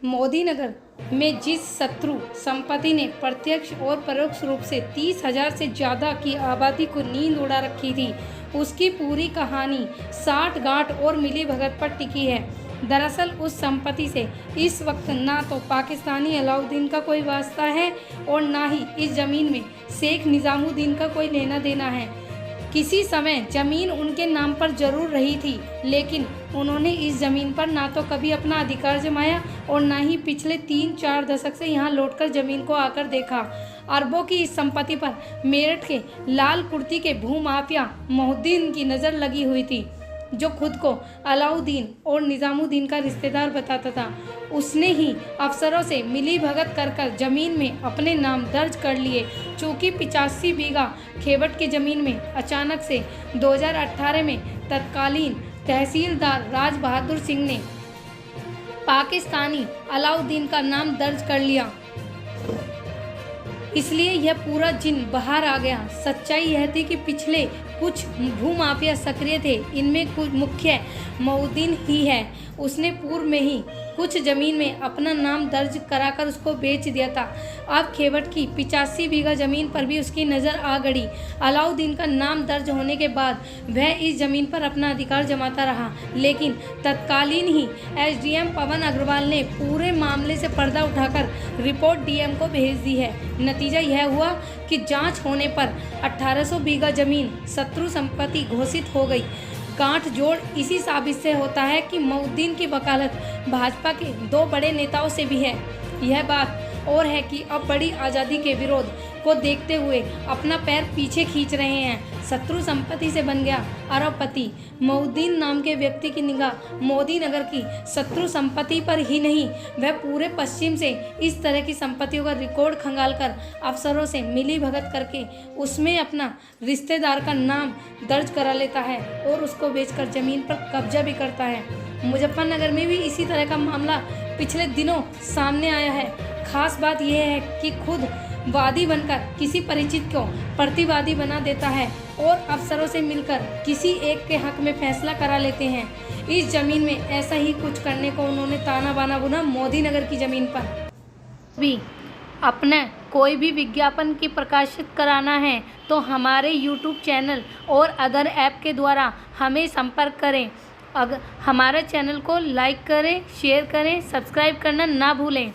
मोदी नगर में जिस शत्रु संपत्ति ने प्रत्यक्ष और परोक्ष रूप से 30,000 से ज़्यादा की आबादी को नींद उड़ा रखी थी, उसकी पूरी कहानी साठ गांठ और मिली भगत पर टिकी है। दरअसल उस संपत्ति से इस वक्त ना तो पाकिस्तानी अलाउद्दीन का कोई वास्ता है और ना ही इस ज़मीन में शेख निज़ामुद्दीन का कोई लेना देना है। किसी समय ज़मीन उनके नाम पर जरूर रही थी, लेकिन उन्होंने इस ज़मीन पर ना तो कभी अपना अधिकार जमाया और ना ही पिछले 3-4 दशक से यहाँ लौटकर ज़मीन को आकर देखा। अरबों की इस संपत्ति पर मेरठ के लाल कुर्ती के भूमाफिया मोहिउद्दीन की नज़र लगी हुई थी, जो खुद को अलाउद्दीन और निज़ामुद्दीन का रिश्तेदार बताता था। उसने ही अफसरों से मिली भगत कर ज़मीन में अपने नाम दर्ज कर लिए। चूँकि 85 बीघा खेवट की ज़मीन में अचानक से 2018 में तत्कालीन तहसीलदार राज बहादुर सिंह ने पाकिस्तानी अलाउद्दीन का नाम दर्ज कर लिया, इसलिए यह पूरा जिन बाहर आ गया। सच्चाई यह थी कि पिछले कुछ भूमाफिया सक्रिय थे, इनमें कुछ मुख्य मोहिउद्दीन ही है। उसने पूर्व में ही कुछ ज़मीन में अपना नाम दर्ज कराकर उसको बेच दिया था। अब खेवट की 85 बीघा ज़मीन पर भी उसकी नज़र आ गई। अलाउद्दीन का नाम दर्ज होने के बाद वह इस ज़मीन पर अपना अधिकार जमाता रहा, लेकिन तत्कालीन ही एसडीएम पवन अग्रवाल ने पूरे मामले से पर्दा उठाकर रिपोर्ट डीएम को भेज दी है। नतीजा यह हुआ कि जांच होने पर 1800 बीघा ज़मीन शत्रु संपत्ति घोषित हो गई। गांठ जोड़ इसी साबित से होता है कि मोहिउद्दीन की वकालत भाजपा के 2 बड़े नेताओं से भी है। यह बात और है कि अब बड़ी आज़ादी के विरोध को देखते हुए अपना पैर पीछे खींच रहे हैं। शत्रु संपत्ति से बन गया अरबपति। मोहिउद्दीन नाम के व्यक्ति की निगाह मोदी नगर की शत्रु संपत्ति पर ही नहीं, वह पूरे पश्चिम से इस तरह की संपत्तियों का रिकॉर्ड खंगालकर अफसरों से मिली भगत करके उसमें अपना रिश्तेदार का नाम दर्ज करा लेता है और उसको बेचकर ज़मीन पर कब्जा भी करता है। मुजफ्फरनगर में भी इसी तरह का मामला पिछले दिनों सामने आया है। खास बात यह है कि खुद वादी बनकर किसी परिचित को प्रतिवादी बना देता है और अफसरों से मिलकर किसी एक के हक में फैसला करा लेते हैं। इस ज़मीन में ऐसा ही कुछ करने को उन्होंने ताना बाना बुना मोदी नगर की ज़मीन पर। भी अपने कोई भी विज्ञापन की प्रकाशित कराना है तो हमारे YouTube चैनल और अदर ऐप के द्वारा हमें संपर्क करें। अगर हमारे चैनल को लाइक करें, शेयर करें, सब्सक्राइब करना ना भूलें।